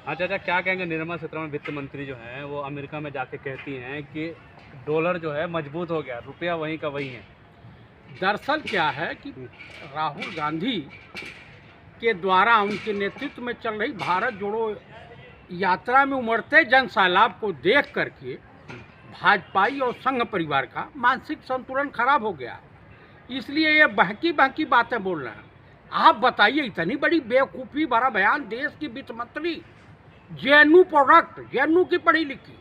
अच्छा अच्छा, क्या कहेंगे निर्मला सीतारमण वित्त मंत्री जो हैं वो अमेरिका में जाके कहती हैं कि डॉलर जो है मजबूत हो गया, रुपया वहीं का वहीं है। दरअसल क्या है कि राहुल गांधी के द्वारा उनके नेतृत्व में चल रही भारत जोड़ो यात्रा में उमड़ते जन सैलाब को देख करके भाजपाई और संघ परिवार का मानसिक संतुलन खराब हो गया, इसलिए ये बहकी बहकी बातें बोल रहे हैं। आप बताइए, इतनी बड़ी बेवकूफ़ी भरा बयान देश की वित्त मंत्री, जेएनयू प्रोडक्ट, जेएनयू की पढ़ी लिखी,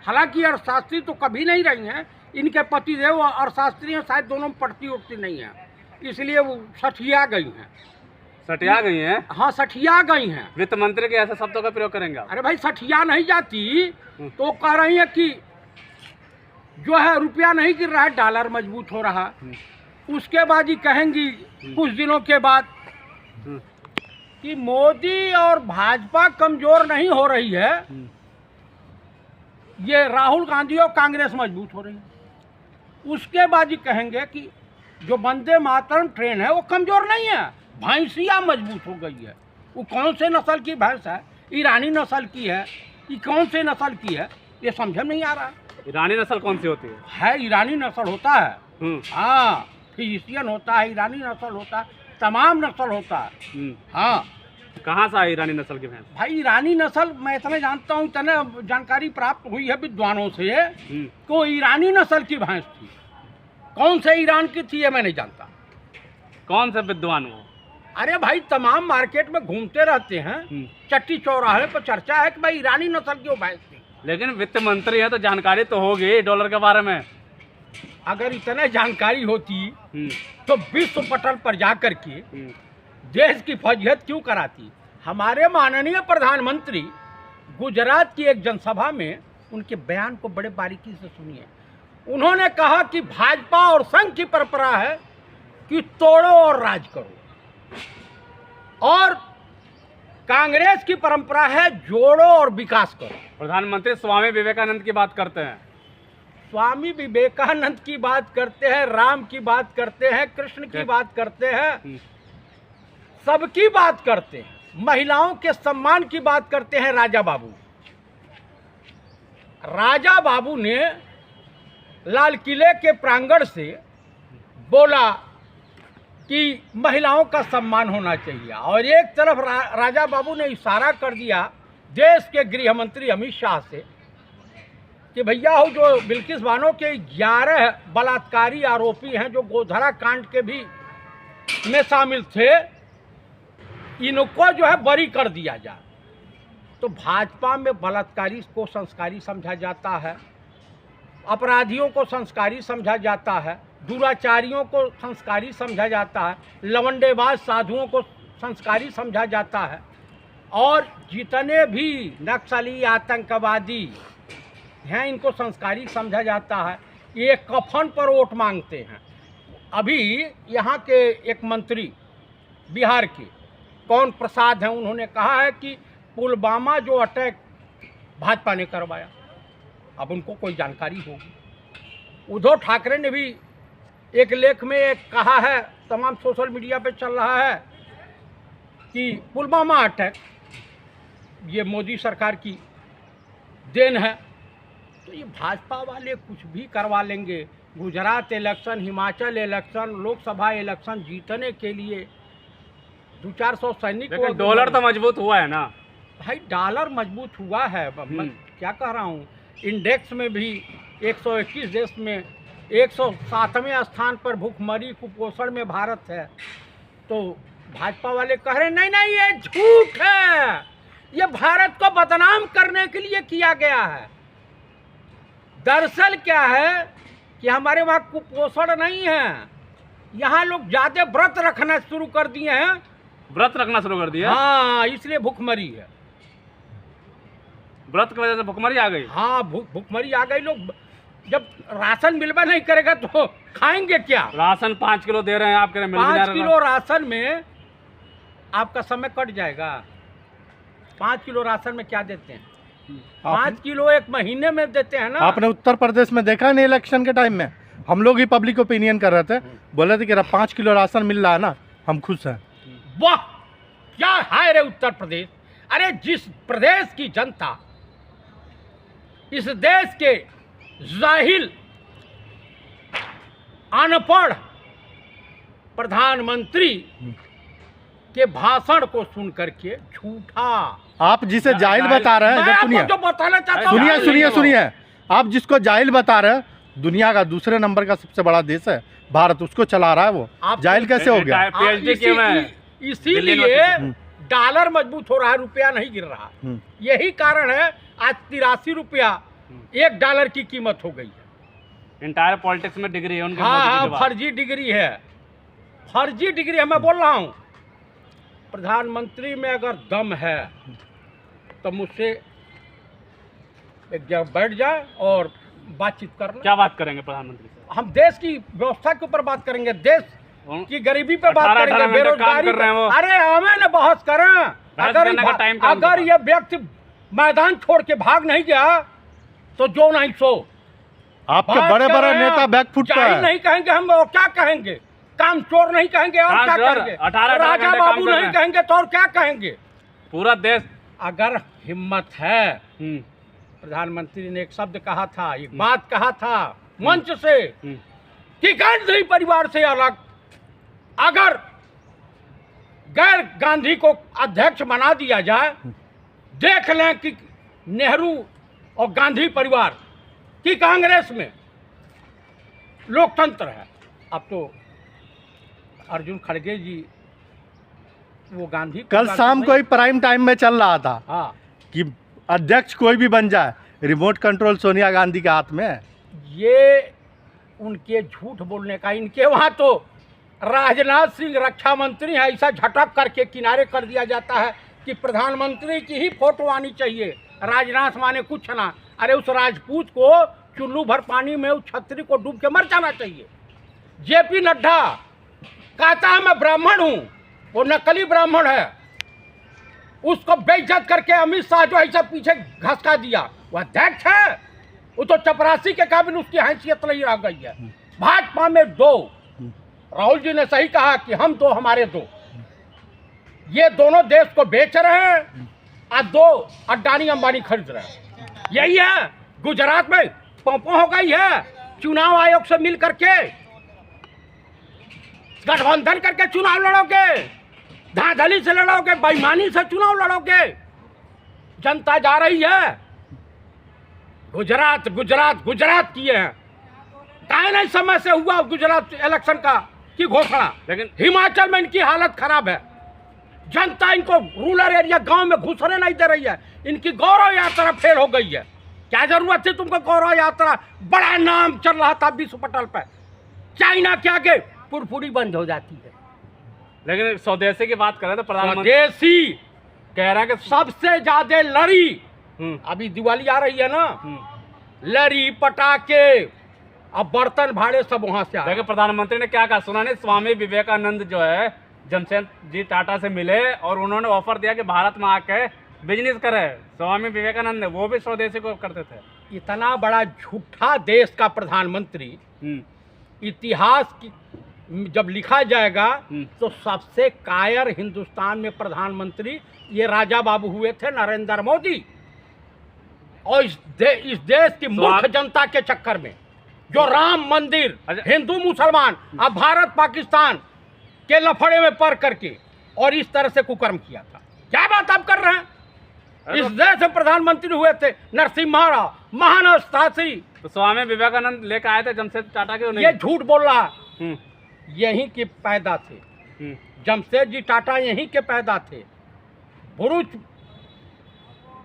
हालांकि अर्थशास्त्री तो कभी नहीं रही हैं, इनके पतिदेव अर्थशास्त्री हैं, शायद दोनों में पढ़ती उठती नहीं है, इसलिए वो सठिया गई हैं। सटिया गई हैं? हाँ, सठिया गई हैं। वित्त मंत्री के ऐसे शब्दों का प्रयोग करेंगे आप? अरे भाई, सठिया नहीं जाती तो कह रही है कि जो है रुपया नहीं गिर रहा है, डॉलर मजबूत हो रहा है। उसके बाद ही कहेंगी कुछ दिनों के बाद कि मोदी और भाजपा कमजोर नहीं हो रही है, ये राहुल गांधी और कांग्रेस मजबूत हो रही है। उसके बाद ही कहेंगे कि जो वंदे मातरम ट्रेन है वो कमजोर नहीं है, भैंसिया मजबूत हो गई है। वो कौन से नस्ल की भैंस है? ईरानी नस्ल की है, ये कौन से नस्ल की है, ये समझ में नहीं आ रहा। ईरानी नस्ल कौन सी होती है ईरानी नस्ल होता है, हाँ, फिजिशियन होता है, ईरानी नस्ल होता है, तमाम नस्ल होता है। हाँ, कहाँ से आई ईरानी नस्ल की भैंस? भाई ईरानी नस्ल मैं इतना जानता हूँ, इतना जानकारी प्राप्त हुई है विद्वानों से कि ईरानी नस्ल की भैंस थी। कौन से ईरान की थी ये मैं नहीं जानता। कौन से विद्वान वो? अरे भाई, तमाम मार्केट में घूमते रहते हैं, चट्टी चौराहे पर चर्चा है कि भाई ईरानी नस्ल की वो भैंस थी। लेकिन वित्त मंत्री है तो जानकारी तो होगी डॉलर के बारे में। अगर इतने जानकारी होती तो विश्व पटल पर जाकर के देश की फजीहत क्यों कराती। हमारे माननीय प्रधानमंत्री गुजरात की एक जनसभा में उनके बयान को बड़े बारीकी से सुनिए। उन्होंने कहा कि भाजपा और संघ की परंपरा है कि तोड़ो और राज करो, और कांग्रेस की परंपरा है जोड़ो और विकास करो। प्रधानमंत्री स्वामी विवेकानंद की बात करते हैं, स्वामी विवेकानंद की बात करते हैं, राम की बात करते हैं, कृष्ण की बात करते हैं, सबकी बात करते हैं, महिलाओं के सम्मान की बात करते हैं। राजा बाबू ने लाल किले के प्रांगण से बोला कि महिलाओं का सम्मान होना चाहिए, और एक तरफ राजा बाबू ने इशारा कर दिया देश के गृह मंत्री अमित शाह से कि भैया हो, जो बिल्किस बानो के 11 बलात्कारी आरोपी हैं जो गोधरा कांड के भी में शामिल थे, इनको जो है बरी कर दिया जाए। तो भाजपा में बलात्कारी को संस्कारी समझा जाता है, अपराधियों को संस्कारी समझा जाता है, दुराचारियों को संस्कारी समझा जाता है, लवंडेबाज साधुओं को संस्कारी समझा जाता है, और जितने भी नक्सली आतंकवादी हैं इनको संस्कारी समझा जाता है। ये कफन पर वोट मांगते हैं। अभी यहाँ के एक मंत्री बिहार के कौन प्रसाद हैं, उन्होंने कहा है कि पुलवामा जो अटैक भाजपा ने करवाया, अब उनको कोई जानकारी होगी। उद्धव ठाकरे ने भी एक लेख में एक कहा है, तमाम सोशल मीडिया पे चल रहा है कि पुलवामा अटैक ये मोदी सरकार की देन है। तो ये भाजपा वाले कुछ भी करवा लेंगे। Gujarat election, Himachal election, Lok Sabha election जीतने के लिए 200-400 सैनिक। लेकिन डॉलर तो मजबूत हुआ है ना भाई, डॉलर मजबूत हुआ है। मैं क्या कह रहा हूँ, इंडेक्स में भी 121 देश में 107वें स्थान पर भूखमरी कुपोषण में भारत है। तो भाजपा वाले कह रहे नहीं नहीं, ये झूठ है, ये भारत को बदनाम करने के लिए किया गया है। दरअसल क्या है कि हमारे वहाँ कुपोषण नहीं है, यहाँ लोग ज़्यादा व्रत रखना शुरू कर दिए हैं। व्रत रखना शुरू कर दिया? हाँ, इसलिए भूखमरी है। व्रत की वजह से भूखमरी आ गई? हाँ, भूखमरी आ गई। लोग जब राशन मिलवा नहीं करेगा तो खाएंगे क्या? राशन 5 किलो दे रहे हैं आप, कह रहे हैं 5 किलो राशन में आपका समय कट जाएगा। 5 किलो राशन में क्या देते हैं? 5 किलो एक महीने में देते हैं ना। आपने उत्तर प्रदेश में देखा नहीं, इलेक्शन के टाइम में हम लोग ही पब्लिक ओपिनियन कर रहे थे, बोले थे कि 5 किलो राशन मिल रहा है ना, हम खुश हैं। वाह, क्या है रे उत्तर प्रदेश! अरे जिस प्रदेश की जनता इस देश के जाहिल अनपढ़ प्रधानमंत्री के भाषण को सुन करके झूठा, आप जिसे जाहिल बता रहे हैं, मैं इधर आपको सुनिए जो बताना चाहता हूं, सुनिए सुनिए सुनिए, आप जिसको जाहिल बता रहे हैं, दुनिया का दूसरे नंबर का सबसे बड़ा देश है भारत, उसको चला रहा है वो, आप जाहिल कैसे हो गया? PhD किया मैं इसीलिए डॉलर मजबूत हो रहा है, रुपया नहीं गिर रहा। यही कारण है आज 83 रुपया $1 की कीमत हो गई है। इंटायर पॉलिटिक्स में डिग्री है उनके। हाँ, फर्जी डिग्री है, फर्जी डिग्री है। मैं बोल रहा हूँ प्रधानमंत्री में अगर दम है तो मुझसे एक जगह बैठ जाए और बातचीत करना। क्या बात करेंगे प्रधानमंत्री से? हम देश की व्यवस्था के ऊपर बात करेंगे, देश की गरीबी पे बात 18 करेंगे, घंटे काम बेरोजगारी कर रहे हैं वो। अरे हमें न बहस करें। अगर ये व्यक्ति मैदान छोड़ के भाग नहीं गया तो जो नहीं सो। आपके बड़े बड़े नेता बैकफुट पे जाहिल है। नहीं कहेंगे हम, और क्या कहेंगे? काम चोर नहीं कहेंगे और क्या कहेंगे? 18 राजा घंटे बाबू काम कर नहीं रहे हैं। कहेंगे तो और क्या कहेंगे? पूरा देश। अगर हिम्मत है, प्रधानमंत्री ने एक शब्द कहा था, एक बात कहा था मंच से कि गांधी परिवार से अलग अगर गैर गांधी को अध्यक्ष बना दिया जाए, देख लें कि नेहरू और गांधी परिवार की कांग्रेस में लोकतंत्र है। अब तो अर्जुन खड़गे जी वो गांधी कल शाम को ही प्राइम टाइम में चल रहा था हाँ कि अध्यक्ष कोई भी बन जाए, रिमोट कंट्रोल सोनिया गांधी के हाथ में है। ये उनके झूठ बोलने का, इनके वहाँ तो राजनाथ सिंह रक्षा मंत्री है, ऐसा झटक करके किनारे कर दिया जाता है कि प्रधानमंत्री की ही फोटो आनी चाहिए, राजनाथ माने कुछ ना। अरे उस राजपूत को चुल्लू भर पानी में उस छतरी को डूब के मर जाना चाहिए। जेपी नड्डा कहता है मैं ब्राह्मण हूँ, वो नकली ब्राह्मण है, उसको बेइज्जत करके अमित शाह जो ऐसा पीछे घसका दिया, वो अध्यक्ष है? वो तो चपरासी के काबिल उसकी हैसियत नहीं रह गई है। भाजपा में दो, राहुल जी ने सही कहा कि हम दो हमारे दो, ये दोनों देश को बेच रहे हैं और दो अडानी अंबानी खरीद रहे हैं। यही है गुजरात में पोंपो हो गई है, चुनाव आयोग से मिल करके गठबंधन करके चुनाव लड़ोगे, धांधली से लड़ोगे, बेईमानी से चुनाव लड़ोगे। जनता जा रही है, गुजरात गुजरात गुजरात किए हैं। काहे नहीं समय से हुआ गुजरात इलेक्शन का की घोषणा, लेकिन हिमाचल में इनकी हालत खराब है। जनता इनको रूरल एरिया गांव में घुसने नहीं दे रही है, इनकी गौरव यात्रा फेल हो गई है। क्या जरूरत थी तुमको गौरव यात्रा? बड़ा नाम चल रहा था विश्व पटल पर, चाइना के आगे पुरपुरी बंद हो जाती है। लेकिन स्वदेशी की बात करें तो प्रधानमंत्री स्वदेशी कह रहा है कि सबसे ज्यादा लड़ी, अभी दिवाली आ रही है ना, लड़ी पटाखे अब बर्तन भाड़े सब वहां से आ। देखिए प्रधानमंत्री ने क्या कहा सुना नहीं, स्वामी विवेकानंद जो है जमशेदजी टाटा से मिले और उन्होंने ऑफर दिया कि भारत में आके बिजनेस करे। स्वामी विवेकानंद ने वो भी स्वदेशी को करते थे। इतना बड़ा झूठा देश का प्रधानमंत्री, इतिहास की जब लिखा जाएगा तो सबसे कायर हिंदुस्तान में प्रधानमंत्री ये राजा बाबू हुए थे, नरेंद्र मोदी। और इस देश की मूर्ख जनता के चक्कर में जो राम मंदिर, हिंदू मुसलमान, अब भारत पाकिस्तान के लफड़े में पड़ करके और इस तरह से कुकर्म किया था। क्या बात आप कर रहे हैं? इस देश में प्रधानमंत्री हुए थे नरसिम्हा राव, महानस शास्त्री। तो स्वामी विवेकानंद लेकर आए थे जमशेद टाटा के? ये झूठ बोल रहा है, यहीं के पैदा थे जमशेद जी टाटा, यहीं के पैदा थे। भरूच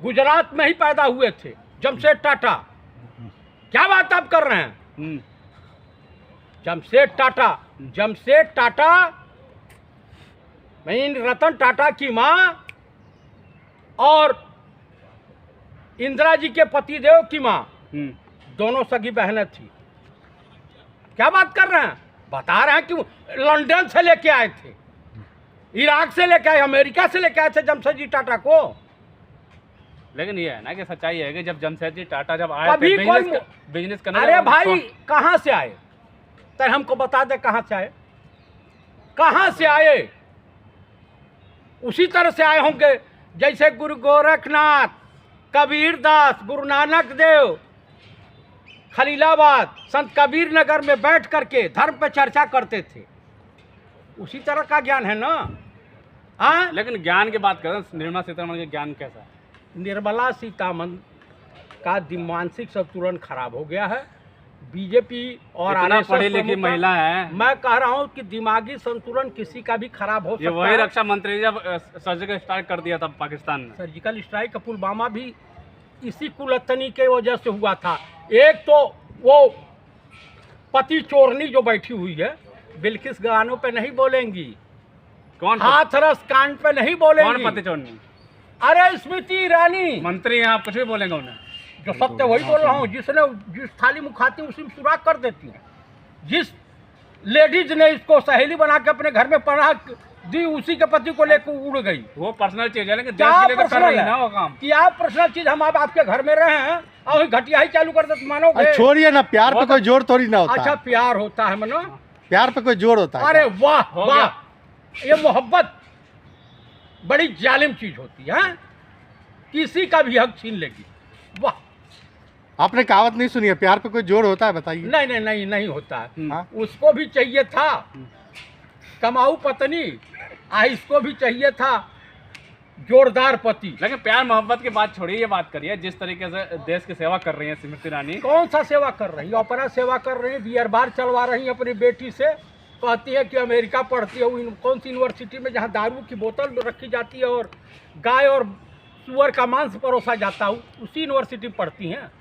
गुजरात में ही पैदा हुए थे जमशेद टाटा। क्या बात आप कर रहे हैं? जमशेद टाटा मैं रतन टाटा की माँ और इंदिरा जी के पतिदेव की माँ दोनों सगी बहनें थी। क्या बात कर रहे हैं? बता रहे हैं कि लंदन से लेके आए थे, इराक से लेके आए, अमेरिका से लेके आए थे जमशेद जी टाटा को। लेकिन ये है ना कि सच्चाई है कि जब जमशेद जी टाटा जब आए थे बिजनेस करने, अरे भाई कहाँ से आए? तो हमको बता दे कहाँ से आए, कहाँ से आए? उसी तरह से आए होंगे जैसे गुरु गोरखनाथ, कबीरदास, गुरु नानक देव खलीलाबाद, संत कबीर नगर में बैठ करके धर्म पे चर्चा करते थे। उसी तरह का ज्ञान है ना। हाँ, लेकिन ज्ञान की बात करें, निर्मला सीतारमण का ज्ञान कैसा है? निर्मला सीतारमण का मानसिक संतुलन खराब हो गया है। बीजेपी और इतना आरएसएस पढ़ी लिखी प्रमुख का- महिला है। मैं कह रहा हूँ कि दिमागी संतुलन किसी का भी खराब हो ये सकता वही है। रक्षा मंत्री जब सर्जिकल स्ट्राइक कर दिया था पाकिस्तान ने। सर्जिकल स्ट्राइक पुलवामा भी इसी कुलतनी के वजह से हुआ था। एक तो वो पति चोरनी जो बैठी हुई है, बिल्किस गानों पे नहीं बोलेंगी, कौन हाथरस कांड पे नहीं कौन बोलेंगी। पति चोरनी? अरे स्मृति ईरानी, मंत्री हैं, आप कुछ भी बोलेंगे उन्हें? जो सत्य वही बोल रहा हूँ। जिसने जिस थाली में खाती है उसी में सुराख कर देती है। जिस लेडीज ने इसको सहेली बना के अपने घर में पनाह दी, उसी के पति को लेकर उड़ गई। वो पर्सनल चीज है, लेकिन देश क्या के लिए तो कर पर्सनल रही है ना वो है काम। कि आप पर्सनल चीज हम आप आपके घर में रहे हैं और घटिया ही चालू कर दे तो मानोगे? अरे छोड़िए ना, प्यार पे वो कोई जोर थोड़ी ना होता अच्छा, है। प्यार होता है मनो। प्यार पे कोई जोर होता है अरे क्या? वाह हो वाह, ये मोहब्बत बड़ी जालिम चीज होती है। किसी का भी हक छीन लेगी। वाह, आपने कहावत नहीं सुनी है, प्यार पे कोई जोर होता है? बताइए। नहीं नहीं नहीं नहीं होता है। हाँ? उसको भी चाहिए था कमाऊ पत्नी, इसको भी चाहिए था जोरदार पति। लेकिन प्यार मोहब्बत की बात छोड़िए, ये बात करिए जिस तरीके से देश की सेवा कर रही है स्मृति ईरानी। कौन सा सेवा कर रही है? अपना सेवा कर रही है। बियर बार चलवा रही है अपनी बेटी से। कहती है कि अमेरिका पढ़ती है, वो कौन सी यूनिवर्सिटी में जहाँ दारू की बोतल रखी जाती है और गाय और सुअर का मांस परोसा जाता है, उसी यूनिवर्सिटी पढ़ती हैं।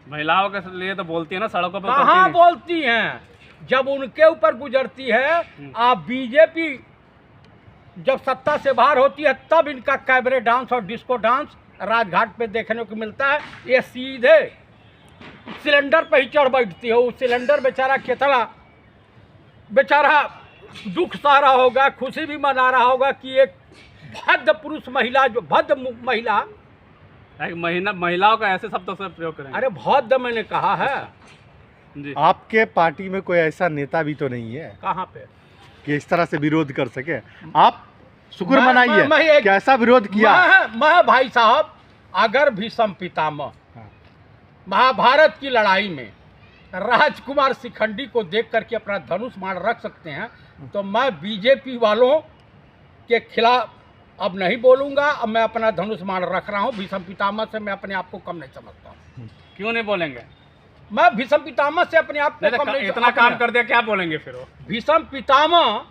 महिलाओं के लिए तो बोलती है ना, सड़कों पर कहाँ उतरती बोलती हैं? जब उनके ऊपर गुजरती है। आप बीजेपी जब सत्ता से बाहर होती है तब इनका कैबरे डांस और डिस्को डांस राजघाट पे देखने को मिलता है। ये सीधे सिलेंडर पे ही चढ़ बैठती है। वो सिलेंडर बेचारा कितना बेचारा दुख सह रहा होगा, खुशी भी मना रहा होगा कि एक भद्र पुरुष महिला, जो भद्र महिला, एक महिलाओं का ऐसे शब्दों से प्रयोग करेंगे। अरे भद्र मैंने कहा है। जी, आपके पार्टी में कोई ऐसा नेता भी तो नहीं है कहाँ पे? कि इस तरह से विरोध कर सके? आप शुक्र मैं मनाइए एक- कि ऐसा विरोध किया। मैं भाई साहब, अगर भीष्म पितामह हाँ। महाभारत की लड़ाई में राजकुमार शिखंडी को देख करके अपना धनुष बाण रख सकते हैं, तो मैं बीजेपी वालों के खिलाफ अब नहीं बोलूंगा। अब मैं अपना धनुष बाण रख रहा हूं। भीष्म पितामह से मैं अपने आप को कम नहीं समझता हूं। क्यों नहीं बोलेंगे? मैं भीष्म पितामह से अपने आप को कम नहीं इतना काम कर दिया, क्या बोलेंगे फिर वो? भीष्म पितामह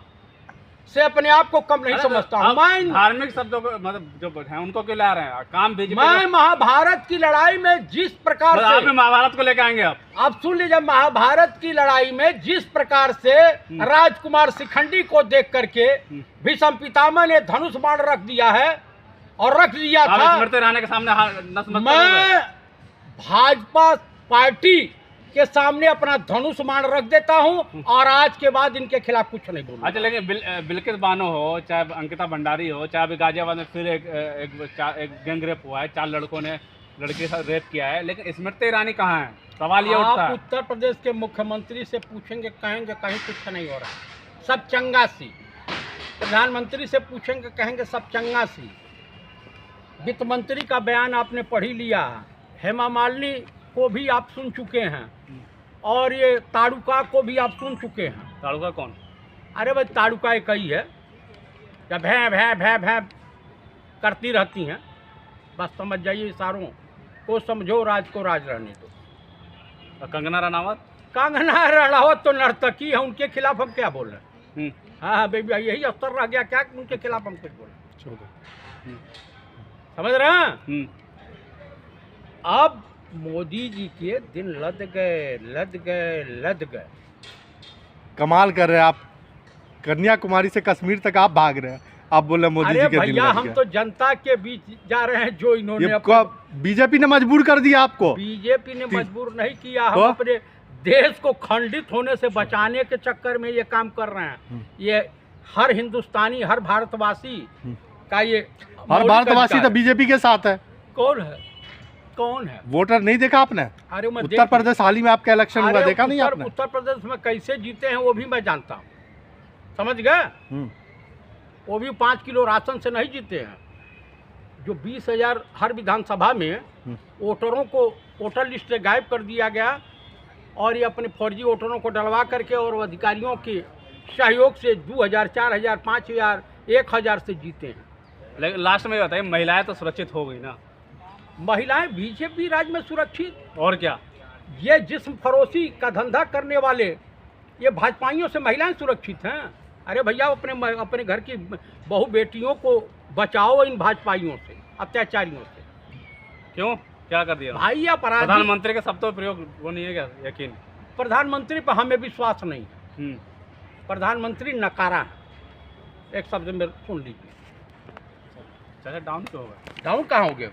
से अपने आप को कम नहीं अरे समझता हूं। आप मैं धार्मिक शब्दों को मतलब जो हैं उनको क्यों ला रहे हैं? काम बीजेपी मैं महाभारत की लड़ाई में जिस प्रकार आप भी से, महाभारत को लेकर आएंगे आप सुन लीजिए, महाभारत की लड़ाई में जिस प्रकार से राजकुमार शिखंडी को देख करके भीष्म पितामह ने धनुष बाण रख दिया है और रख दिया आप था। स्मृति ईरानी के सामने नस मत करोगे। मैं भाजपा पार्टी के सामने अपना धनुष बाण रख देता हूं और आज के बाद इनके खिलाफ कुछ नहीं बोलूंगा। अच्छा, लेकिन बिल्किस बानो हो, चाहे अंकिता भंडारी हो, चाहे अभी गाजियाबाद में फिर एक गैंग रेप हुआ है, 4 लड़कों ने लड़की के साथ रेप किया है, लेकिन स्मृति ईरानी कहाँ है? सवाल ये उठता आप है। उत्तर प्रदेश के मुख्यमंत्री से पूछेंगे, कहेंगे कहीं कुछ नहीं हो रहा, सब चंगा सी। प्रधानमंत्री से पूछेंगे, कहेंगे सब चंगा सी। वित्त मंत्री का बयान आपने पढ़ ही लिया। हेमा मालिनी को भी आप सुन चुके हैं और ये ताड़ुका को भी आप सुन चुके हैं। ताड़ुका कौन? अरे भाई, ताड़ुका एक ही है, जब भैं भैं भैं भैं करती रहती हैं। बस समझ जाइए, इशारों को समझो, राज को राज रहने दो। और कंगना रनावत? कंगना रनावत तो नर्तकी है, उनके खिलाफ हम क्या बोल रहे हैं? हम्म, हाँ बेबी, यही अवसर रह गया क्या कि उनके खिलाफ हम कुछ बोले? हम्म, समझ रहे हैं? हम्म। अब मोदी जी के दिन लद गए। कमाल कर रहे हैं आप। कन्याकुमारी से कश्मीर तक आप भाग रहे हैं, आप बोल रहे हैं मोदी जी अरे के दिन भैया, लग हम गए। तो जनता के बीच जा रहे हैं। जो इन्होंने ये बीजेपी ने मजबूर कर दिया आपको। बीजेपी ने मजबूर नहीं किया, तो? हम अपने देश को खंडित होने से बचाने के चक्कर में ये काम कर रहे हैं। ये हर हिंदुस्तानी, हर भारतवासी का ये हर मौलिक भारतवासी अधिकार तो है। बीजेपी के साथ है। कौन है? कौन है? वोटर नहीं देखा आपने? अरे मैं उत्तर प्रदेश हाल ही में आपका इलेक्शन हुआ, अरे देखा नहीं आपने? उत्तर प्रदेश में कैसे जीते हैं वो भी मैं जानता हूँ। समझ गए? हम्म। वो भी 5 किलो राशन से नहीं जीते हैं। जो 20,000 हर विधानसभा में वोटरों को वोटर लिस्ट से गायब कर दिया गया और ये अपने फर्जी वोटरों को डलवा करके और अधिकारियों के सहयोग से 2,000, 4,000, 5,000, 1,000 से जीते हैं। लेकिन लास्ट में बताइए, महिलाएं तो सुरक्षित हो गई ना? महिलाएं बीजेपी राज में सुरक्षित, और क्या? ये जिस्म फरोशी का धंधा करने वाले ये भाजपाइयों से महिलाएं सुरक्षित हैं? अरे भैया, अपने घर की बहू बेटियों को बचाओ इन भाजपाइयों से, अत्याचारियों से। क्यों, क्या कर दिया भाई अपराधी प्रधानमंत्री के सब तो प्रयोग वो नहीं है क्या? यकीन प्रधानमंत्री पर हमें विश्वास नहीं। प्रधानमंत्री नकारा है, एक शब्द में सुन लीजिए। चलिए, डाउन क्यों होगा? डाउन कहाँ हो गया?